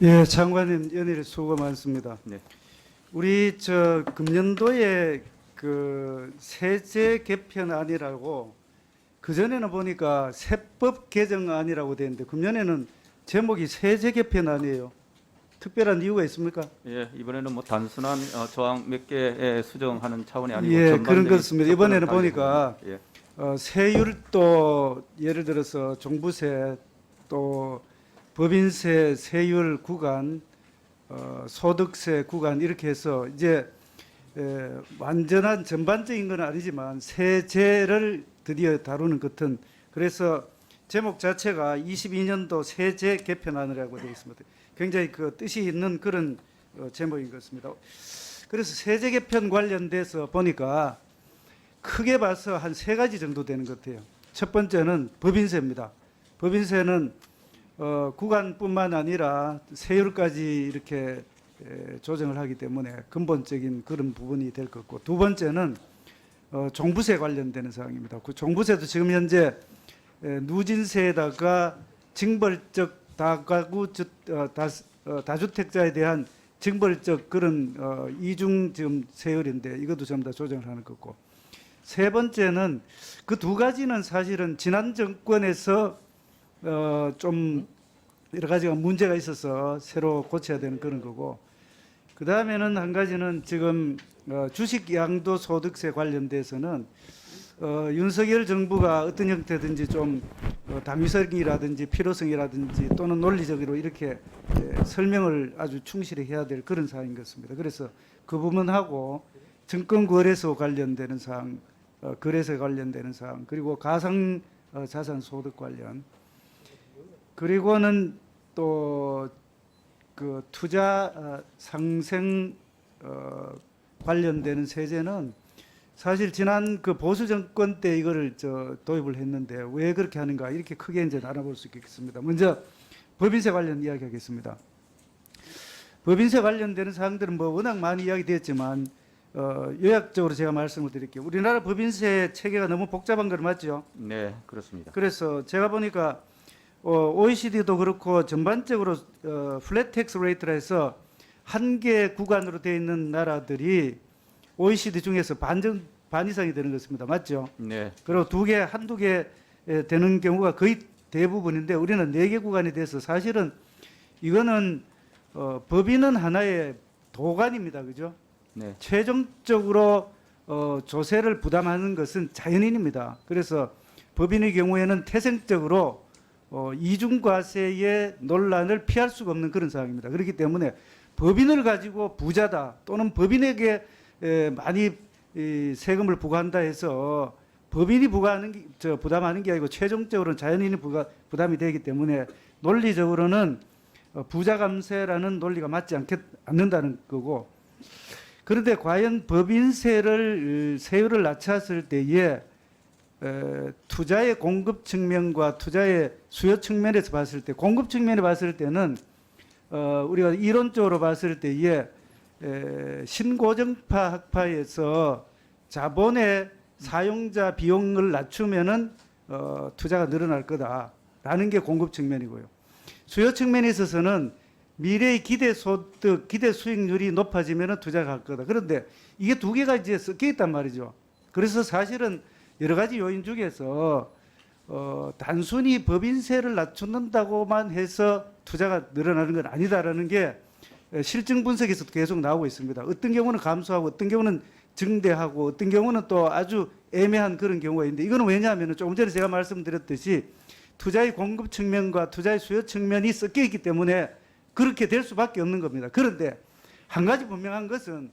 예, 장관님 연일 수고가 많습니다. 네. 우리 금년도에 그 세제 개편안이라고 그전에는 보니까 세법 개정안이라고 되어 있는데 금년에는 제목이 세제 개편안이에요. 특별한 이유가 있습니까? 예, 이번에는 뭐 단순한 조항 몇 개 수정하는 차원이 아니고 예, 그런 전반적인 것입니다. 이번에는 접근을 보니까 예. 세율도 예를 들어서 종부세 또 법인세 세율 구간 소득세 구간 이렇게 해서 이제 완전한 전반적인 건 아니지만 세제를 드디어 다루는 것은 그래서 제목 자체가 22년도 세제 개편안이라고 되어 있습니다. 굉장히 그 뜻이 있는 그런 제목인 것 같습니다. 그래서 세제 개편 관련돼서 보니까 크게 봐서 한 세 가지 정도 되는 것 같아요. 첫 번째는 법인세입니다. 법인세는 구간뿐만 아니라 세율까지 이렇게 조정을 하기 때문에 근본적인 그런 부분이 될 것 같고, 두 번째는 종부세 관련되는 사항입니다. 그 종부세도 지금 현재 누진세에다가 징벌적 다가구 다주택자에 대한 징벌적 그런 이중 지금 세율인데 이것도 전부 다 조정을 하는 거고, 세 번째는 그 두 가지는 사실은 지난 정권에서 좀 여러 가지가 문제가 있어서 새로 고쳐야 되는 그런 거고, 그 다음에는 한 가지는 지금 주식 양도소득세 관련돼서는 윤석열 정부가 어떤 형태든지 좀 당위성이라든지 필요성이라든지 또는 논리적으로 이렇게 설명을 아주 충실히 해야 될 그런 사항인 것 같습니다. 그래서 그 부분하고 증권거래소 관련되는 사항, 거래세 관련되는 사항, 그리고 가상 자산 소득 관련, 그리고는 또 그 투자 상생 관련되는 세제는 사실 지난 그 보수 정권 때 이거를 도입을 했는데 왜 그렇게 하는가 이렇게 크게 이제 알아볼 수 있겠습니다. 먼저 법인세 관련 이야기하겠습니다. 법인세 관련되는 사항들은 뭐 워낙 많이 이야기됐지만 요약적으로 제가 말씀을 드릴게요. 우리나라 법인세 체계가 너무 복잡한 걸 맞죠? 네, 그렇습니다. 그래서 제가 보니까 OECD도 그렇고 전반적으로 플랫 텍스 레이트라 해서 한 개 구간으로 되어 있는 나라들이 OECD 중에서 반 이상이 되는 것입니다. 맞죠? 네. 그리고 한두 개 되는 경우가 거의 대부분인데 우리는 네 개 구간이 돼서 사실은 이거는 법인은 하나의 도관입니다. 그죠? 네. 최종적으로 조세를 부담하는 것은 자연인입니다. 그래서 법인의 경우에는 태생적으로 이중과세의 논란을 피할 수가 없는 그런 상황입니다. 그렇기 때문에 법인을 가지고 부자다 또는 법인에게 많이 세금을 부과한다 해서 법인이 부담하는 게 아니고 최종적으로는 자연인이 부담이 되기 때문에 논리적으로는 부자 감세라는 논리가 맞지 않는다는 거고, 그런데 과연 법인세를 세율을 낮췄을 때에 투자의 공급 측면과 투자의 수요 측면에서 봤을 때, 공급 측면에 봤을 때는 우리가 이론적으로 봤을 때에 신고정파 학파에서 자본의 사용자 비용을 낮추면은 투자가 늘어날 거다라는 게 공급 측면이고요. 수요 측면에 있어서는 미래의 기대 소득, 기대 수익률이 높아지면은 투자가 갈 거다. 그런데 이게 두 개가 이제 섞여 있단 말이죠. 그래서 사실은 여러 가지 요인 중에서 단순히 법인세를 낮춘다고만 해서 투자가 늘어나는 건 아니다라는 게 실증 분석에서도 계속 나오고 있습니다. 어떤 경우는 감소하고 어떤 경우는 증대하고 어떤 경우는 또 아주 애매한 그런 경우가 있는데, 이거는 왜냐하면 조금 전에 제가 말씀드렸듯이 투자의 공급 측면과 투자의 수요 측면이 섞여 있기 때문에 그렇게 될 수밖에 없는 겁니다. 그런데 한 가지 분명한 것은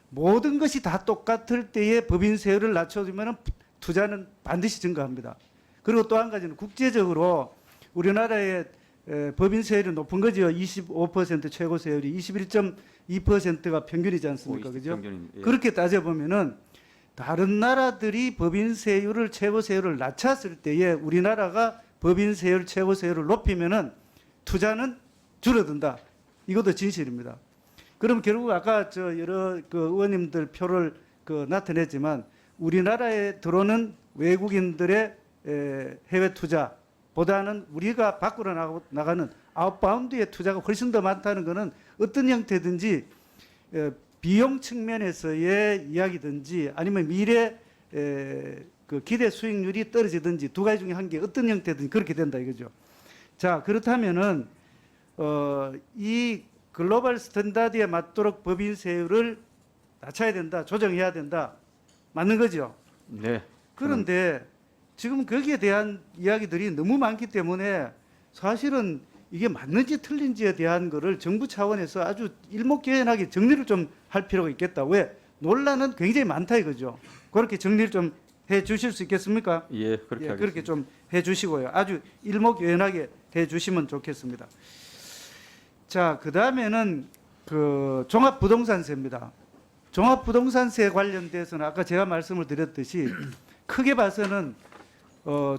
모든 것이 다 똑같을 때에 법인세율을 낮춰주면 투자는 반드시 증가합니다. 그리고 또 한 가지는 국제적으로 우리나라의 법인세율이 높은 거죠. 25% 최고 세율이 21.2%가 평균이지 않습니까? 그죠? 예. 그렇게 따져보면은 다른 나라들이 법인세율을 최고 세율을 낮췄을 때에 우리나라가 법인세율 최고 세율을 높이면은 투자는 줄어든다. 이것도 진실입니다. 그럼 결국 아까 여러 그 의원님들 표를 나타냈지만 우리나라에 들어오는 외국인들의 해외 투자보다는 우리가 밖으로 나가는 아웃바운드의 투자가 훨씬 더 많다는 것은 어떤 형태든지 비용 측면에서의 이야기든지 아니면 미래 그 기대 수익률이 떨어지든지 두 가지 중에 한 개 어떤 형태든 그렇게 된다 이거죠. 자, 그렇다면은 이 글로벌 스탠다드에 맞도록 법인세율을 낮춰야 된다, 조정해야 된다, 맞는 거죠. 네. 그런데 지금 거기에 대한 이야기들이 너무 많기 때문에 사실은 이게 맞는지 틀린지에 대한 거를 정부 차원에서 아주 일목요연하게 정리를 좀 할 필요가 있겠다. 왜? 논란은 굉장히 많다 이거죠. 그렇게 정리를 좀 해 주실 수 있겠습니까? 예, 그렇게 하겠습니다. 그렇게 좀 해 주시고요. 아주 일목요연하게 해 주시면 좋겠습니다. 자, 그다음에는 그 종합부동산세입니다. 종합부동산세 관련돼서는 아까 제가 말씀을 드렸듯이 크게 봐서는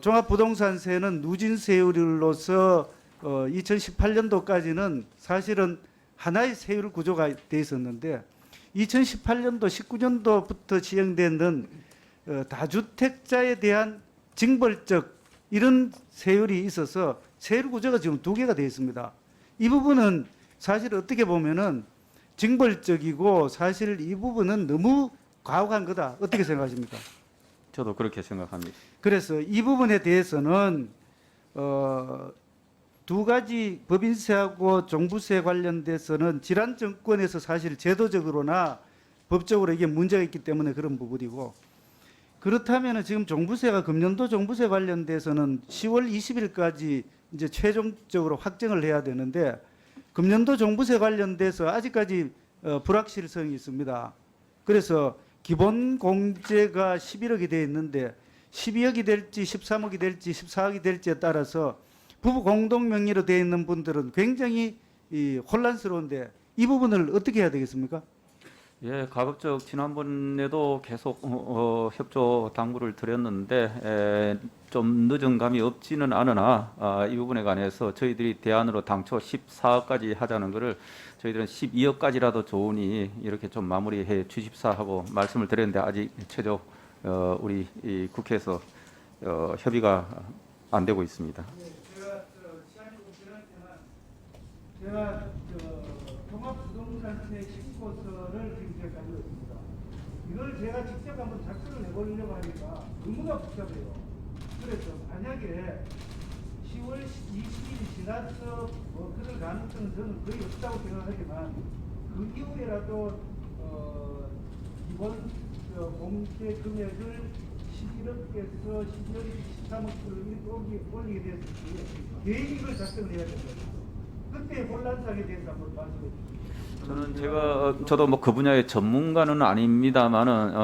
종합부동산세는 누진세율로서 2018년도까지는 사실은 하나의 세율 구조가 돼 있었는데 2018년도 19년도부터 시행되는 다주택자에 대한 징벌적 이런 세율이 있어서 세율 구조가 지금 두 개가 되어 있습니다. 이 부분은 사실 어떻게 보면은 징벌적이고 사실 이 부분은 너무 과혹한 거다. 어떻게 생각하십니까? 저도 그렇게 생각합니다. 그래서 이 부분에 대해서는 두 가지 법인세하고 종부세 관련돼서는 지난 정권에서 사실 제도적으로나 법적으로 이게 문제가 있기 때문에 그런 부분이고 그렇다면 지금 종부세가 금년도 종부세 관련돼서는 10월 20일까지 이제 최종적으로 확정을 해야 되는데 금년도 종부세 관련돼서 아직까지 불확실성이 있습니다. 그래서 기본 공제가 11억이 되어 있는데 12억이 될지 13억이 될지 14억이 될지에 따라서 부부 공동 명의로 되어 있는 분들은 굉장히 혼란스러운데 이 부분을 어떻게 해야 되겠습니까? 예, 가급적 지난번에도 계속 협조 당부를 드렸는데 좀 늦은 감이 없지는 않으나 이 부분에 관해서 저희들이 대안으로 당초 14억까지 하자는 것을 저희들은 12억까지라도 좋으니 이렇게 좀 마무리해 주십사 하고 말씀을 드렸는데 아직 최종 우리 이 국회에서 협의가 안 되고 있습니다. 제가 종합부동산세 신고서를 지금 제가 가지고 있습니다. 이걸 제가 직접 한번 작성을 해보려고 하니까 너무나 복잡해요. 그래서 만약에 10월 20일이 지나서 그럴 가능성은 저는 거의 없다고 생각하지만 그 이후에라도 기본 공제 금액을 11억에서 12억, 13억으로 이렇게 올리게 됐을 때 개인이 이걸 작성을 해야 됩니다. 그때 혼란상에 대해서 한번 말씀해 주시죠. 저도 뭐 그 분야의 전문가는 아닙니다만은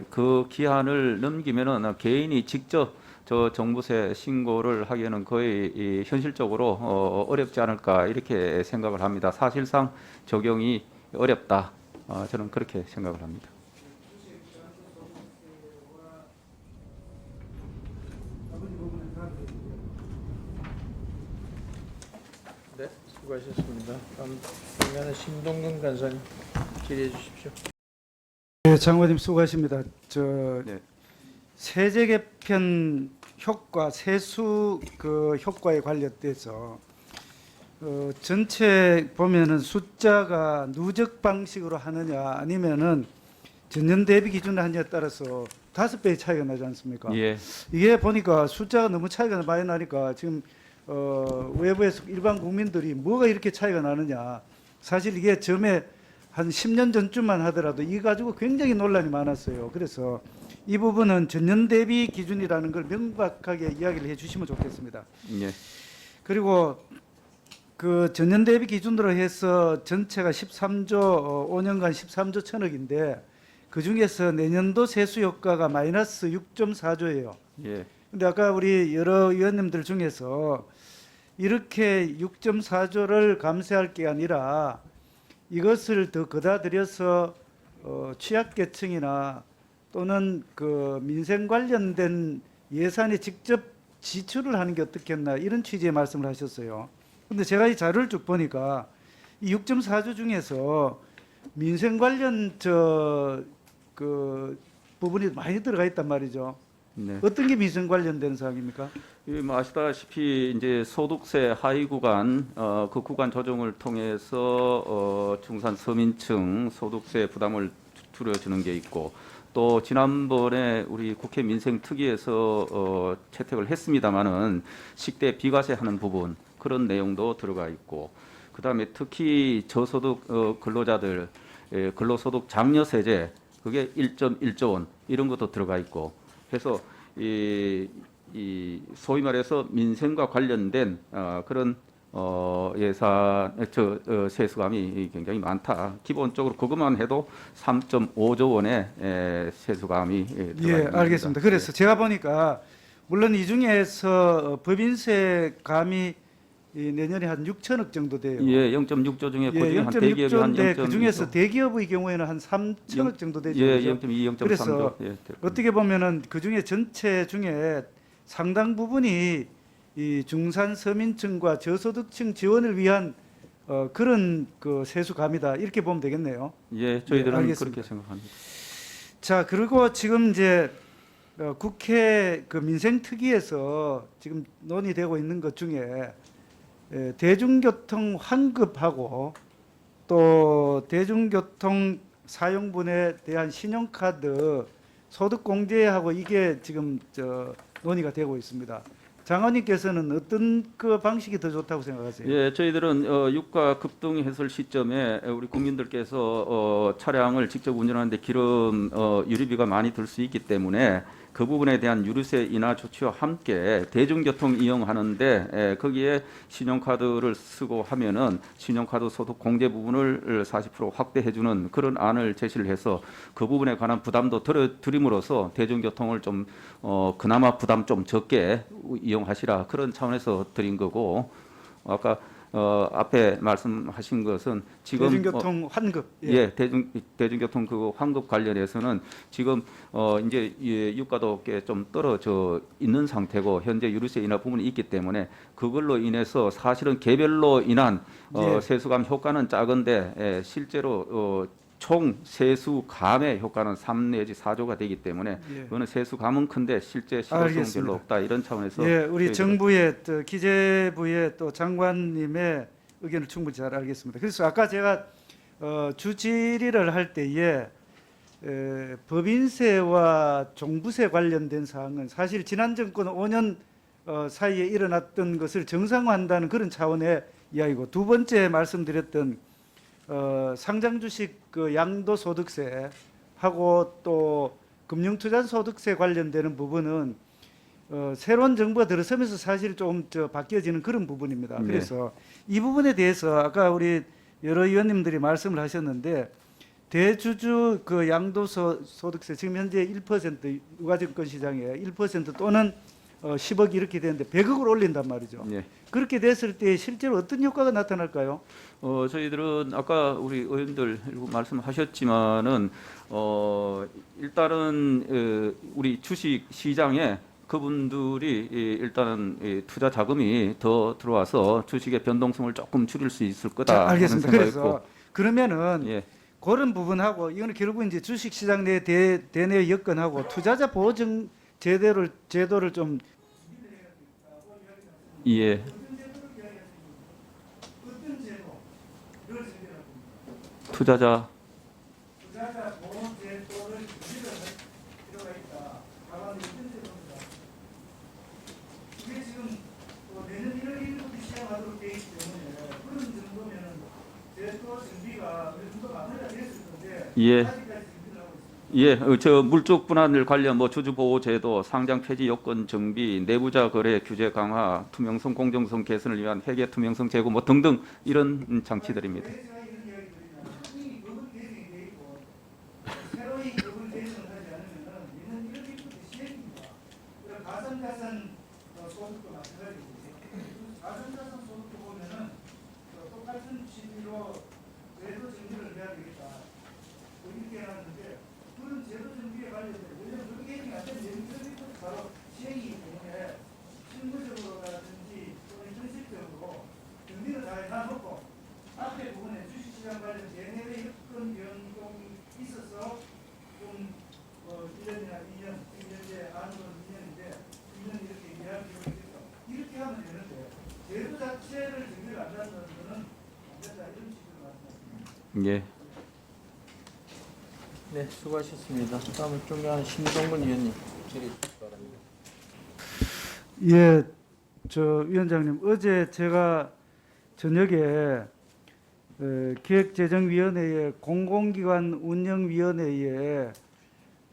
그 기한을 넘기면은 개인이 직접 저 종부세 신고를 하기에는 거의 현실적으로 어렵지 않을까 이렇게 생각을 합니다. 사실상 적용이 어렵다. 저는 그렇게 생각을 합니다. 네, 수고하셨습니다. 다음 장면은 신동근 간사님 질의해 주십시오. 네, 장관님 수고하십니다. 네. 세제 개편 효과, 세수 그 효과에 관련돼서 전체 보면은 숫자가 누적 방식으로 하느냐 아니면은 전년 대비 기준으로 하느냐에 따라서 5배의 차이가 나지 않습니까? 예. 이게 보니까 숫자가 너무 차이가 많이 나니까 지금 외부에서 일반 국민들이 뭐가 이렇게 차이가 나느냐. 사실 이게 처음에 한 10년 전쯤만 하더라도 이 가지고 굉장히 논란이 많았어요. 그래서 이 부분은 전년 대비 기준이라는 걸 명확하게 이야기를 해 주시면 좋겠습니다. 예. 그리고 그 전년 대비 기준으로 해서 전체가 13조 5년간 13조 천억인데 그 중에서 내년도 세수 효과가 마이너스 6.4조예요. 예. 근데 아까 우리 여러 의원님들 중에서 이렇게 6.4조를 감세할 게 아니라 이것을 더 거다들여서 취약계층이나 또는 그 민생 관련된 예산에 직접 지출을 하는 게 어떻겠나 이런 취지의 말씀을 하셨어요. 근데 제가 이 자료를 쭉 보니까 이 6.4조 중에서 민생 관련 그 부분이 많이 들어가 있단 말이죠. 네. 어떤 게 민생 관련된 사항입니까? 뭐 아시다시피 이제 소득세 하위 구간 그 구간 조정을 통해서 중산 서민층 소득세 부담을 줄여주는 게 있고 또 지난번에 우리 국회 민생특위에서 채택을 했습니다마는 식대 비과세 하는 부분 그런 내용도 들어가 있고 그다음에 특히 저소득 근로자들 근로소득 장려세제 그게 1.1조 원 이런 것도 들어가 있고 해서 이 소위 말해서 민생과 관련된 그런 세수감이 굉장히 많다. 기본적으로 그것만 해도 3.5조 원의 세수감이 들어가 예, 있는 알겠습니다. 겁니다. 그래서 제가 보니까 물론 이 중에서 법인세 감이 내년에 한 6천억 정도 돼요. 예, 0.6조 중에 예, 그중에 한 대기업이 한 0.6조인데 0.2조. 그 중에서 대기업의 경우에는 한 3천억 정도 되죠. 예, 그죠? 0.2, 0.3조. 그래서 예, 될 겁니다. 어떻게 보면은 그 중에 전체 중에 상당 부분이 이 중산 서민층과 저소득층 지원을 위한 그런 그 세수감이다 이렇게 보면 되겠네요. 예, 저희들은 알겠습니다. 그렇게 생각합니다. 자, 그리고 지금 이제 국회 그 민생특위에서 지금 논의되고 있는 것 중에 대중교통 환급하고 또 대중교통 사용분에 대한 신용카드 소득 공제하고 이게 지금 논의가 되고 있습니다. 장관님께서는 어떤 그 방식이 더 좋다고 생각하세요? 예, 저희들은 유가 급등 해설 시점에 우리 국민들께서 차량을 직접 운전하는데 기름 유류비가 많이 들 수 있기 때문에 그 부분에 대한 유류세 인하 조치와 함께 대중교통 이용하는데 거기에 신용카드를 쓰고 하면은 신용카드 소득 공제 부분을 40% 확대해주는 그런 안을 제시를 해서 그 부분에 관한 부담도 드림으로써 대중교통을 좀 그나마 부담 좀 적게 이용하시라 그런 차원에서 드린 거고 아까 앞에 말씀하신 것은 지금 대중교통 환급. 예, 대중교통 그 환급 관련해서는 지금 이제 유가도 꽤 좀 떨어져 있는 상태고 현재 유류세 인하 부분이 있기 때문에 그걸로 인해서 사실은 개별로 인한 예. 세수감 효과는 작은데 실제로 총 세수 감의 효과는 3 내지 4조가 되기 때문에 예. 그거는 세수 감은 큰데 실제 실효성은 알겠습니다. 별로 없다 이런 차원에서 예, 우리 저희들은 정부의 또 기재부의 또 장관님의 의견을 충분히 잘 알겠습니다. 그래서 아까 제가 주질의를 할 때에 법인세와 종부세 관련된 사항은 사실 지난 정권 5년 사이에 일어났던 것을 정상화한다는 그런 차원의 이야기고 두 번째 말씀드렸던 상장 주식 그 양도소득세 하고 또 금융투자소득세 관련되는 부분은 새로운 정부가 들어서면서 사실 좀 바뀌어지는 그런 부분입니다. 네. 그래서 이 부분에 대해서 아까 우리 여러 의원님들이 말씀을 하셨는데 대주주 그 양도소득세 지금 현재 1% 유가증권 시장에 1% 또는 10억 이렇게 되는데 100억을 올린단 말이죠. 예. 그렇게 됐을 때 실제로 어떤 효과가 나타날까요? 저희들은 아까 우리 의원들 일부 말씀하셨지만은 일단은 우리 주식 시장에 그분들이 일단은 투자 자금이 더 들어와서 주식의 변동성을 조금 줄일 수 있을 거다 자, 하는 알겠습니다. 생각이 그래서 있고 그러면은 예. 그런 부분하고 이거는 결국 이제 주식 시장 내 대내 여건하고 투자자 보증 제도를 좀 예. 투자자 보호 제도를 유지를 할 필요가 있다. 다만 어떤 제도입니다. 이게 지금 내년 1월 1일부터 시행하도록 되어 있기 때문에 그런 정도면은 제도 준비가 어느 정도 마무리가 됐을 텐데 예. 아직까지 준비를 하고 있습니다. 예, 저 물적 분할 관련 뭐 주주 보호 제도, 상장 폐지 요건 정비, 내부자 거래 규제 강화, 투명성 공정성 개선을 위한 회계 투명성 제고 뭐 등등 이런 장치들입니다. 왜 제가 이런 이야기 드리냐면 이미 법은 개정이 돼 있고 새로이 법을 개정을 하지 않으면은 내년 1월 1일부터 시행입니다. 그리고 가상자산 소득도 마찬가지고 가상자산 소득도 보면은 똑같은 취지로 제도 정비를 해야 되겠다. 이렇게 해놨는데 그런 제도 정비에 관련된 왜냐하면 그게 개정이 안 되면 내년 1월 1일부터 바로 시행이기 때문에 실무적으로라든지 또는 현실적으로 준비를 다 해놔놓고 앞에 부분에 주식시장 관련 대내외 여건 변동이 있어서 좀 1년이나 2년, 지금 현재 안으로는 2년인데 2년 이렇게 이해할 필요가 있겠다. 예. 네, 수고하셨습니다. 다음은 존경하는 신동근 위원님 질의해 주시기 바랍니다. 예, 저 위원장님, 어제 제가 저녁에 기획재정위원회의 공공기관 운영위원회의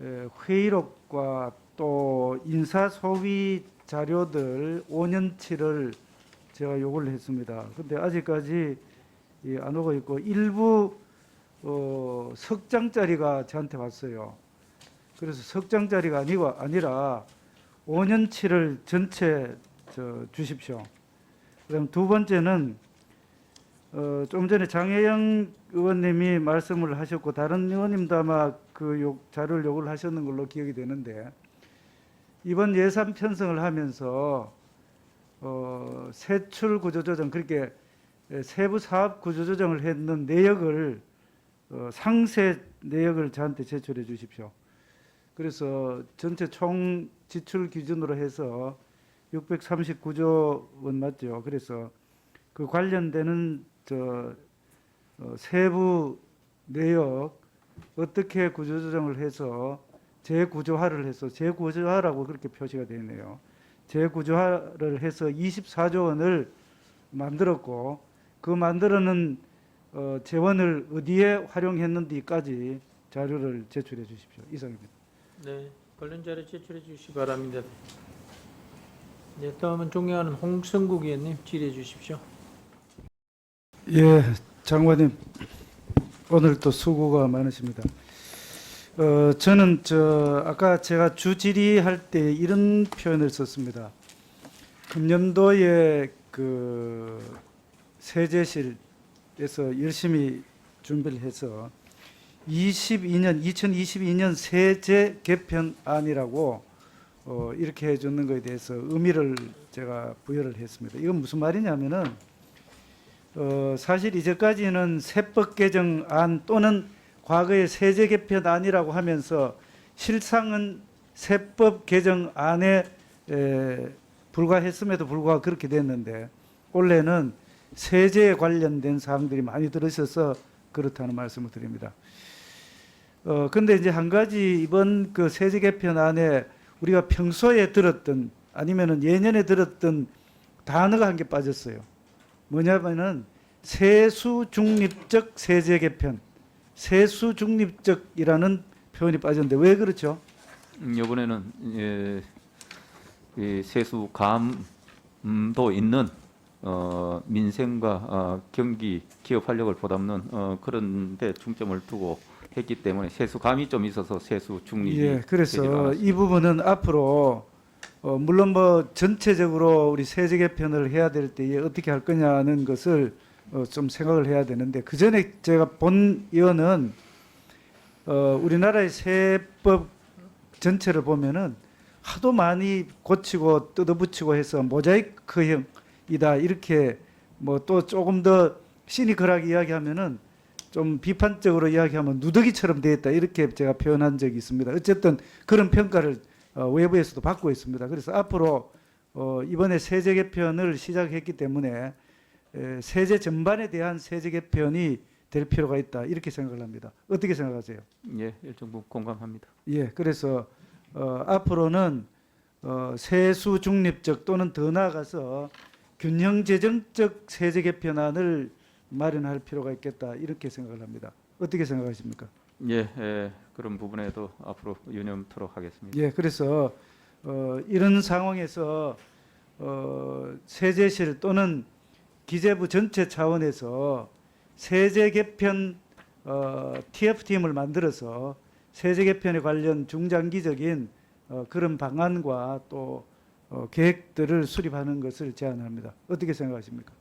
회의록과 또 인사소위 자료들 5년치를 제가 요구를 했습니다. 근데 아직까지 안 오고 있고 일부 석 장짜리가 저한테 왔어요. 그래서 석 장짜리가 아니라 5년치를 전체 주십시오. 그다음 두 번째는 좀 전에 장혜영 의원님이 말씀을 하셨고 다른 의원님도 아마 그 자료를 요구를 하셨는 걸로 기억이 되는데 이번 예산 편성을 하면서 세출 구조조정 그렇게 세부 사업 구조조정을 했는 내역을 상세 내역을 저한테 제출해 주십시오. 그래서 전체 총 지출 기준으로 해서 639조 원 맞죠. 그래서 그 관련되는 세부 내역 어떻게 구조조정을 해서 재구조화를 해서 재구조화라고 그렇게 표시가 되어 있네요. 재구조화를 해서 24조 원을 만들었고 그 만들어는 재원을 어디에 활용했는지까지 자료를 제출해 주십시오. 이상입니다. 네, 관련 자료 제출해 주시기 바랍니다. 네, 다음은 존경하는 홍성국 위원님 질의해 주십시오. 예, 장관님 오늘 또 수고가 많으십니다. 저는 아까 제가 주 질의할 때 이런 표현을 썼습니다. 금년도에 그 세제실에서 열심히 준비를 해서 2022년 세제 개편안이라고 이렇게 해주는 것에 대해서 의미를 제가 부여를 했습니다. 이건 무슨 말이냐면은 사실 이제까지는 세법 개정안 또는 과거의 세제 개편안이라고 하면서 실상은 세법 개정안에 불과했음에도 불구하고 그렇게 됐는데 원래는 세제에 관련된 사항들이 많이 들어있어서 그렇다는 말씀을 드립니다. 근데 이제 한 가지 이번 그 세제 개편안에 우리가 평소에 들었던 아니면은 예년에 들었던 단어가 한 개 빠졌어요. 뭐냐면은 세수 중립적 세제 개편, 세수 중립적이라는 표현이 빠졌는데 왜 그렇죠? 이번에는 이 세수 감도 있는 민생과 경기 기업 활력을 보담는 그런 데 중점을 두고 했기 때문에 세수 감이 좀 있어서 세수 중립이 예, 되지가 그래서 않았습니다. 이 부분은 앞으로 물론 뭐 전체적으로 우리 세제 개편을 해야 될 때에 어떻게 할 거냐는 것을 좀 생각을 해야 되는데 그 전에 제가 본 의원은 우리나라의 세법 전체를 보면은 하도 많이 고치고 뜯어붙이고 해서 모자이크형이다 이렇게 뭐 또 조금 더 시니컬하게 이야기하면은 좀 비판적으로 이야기하면 누더기처럼 되었다 이렇게 제가 표현한 적이 있습니다. 어쨌든 그런 평가를 외부에서도 받고 있습니다. 그래서 앞으로 이번에 세제 개편을 시작했기 때문에 세제 전반에 대한 세제 개편이 될 필요가 있다 이렇게 생각을 합니다. 어떻게 생각하세요? 예, 일정 부분 공감합니다. 예, 그래서 앞으로는 세수 중립적 또는 더 나아가서 균형 재정적 세제 개편안을 마련할 필요가 있겠다 이렇게 생각을 합니다. 어떻게 생각하십니까? 예, 그런 부분에도 앞으로 유념토록 하겠습니다. 예, 그래서 이런 상황에서 세제실 또는 기재부 전체 차원에서 세제 개편 TF팀을 만들어서 세제 개편에 관련 중장기적인 그런 방안과 또 계획들을 수립하는 것을 제안합니다. 어떻게 생각하십니까?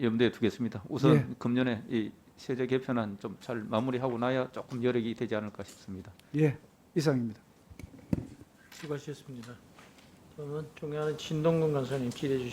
염두에 두겠습니다. 우선 예. 금년에 이 세제 개편안 좀 잘 마무리하고 나야 조금 여력이 되지 않을까 싶습니다. 예, 이상입니다. 수고하셨습니다. 다음은 존경하는 신동근 간사님 질의해 주십시오.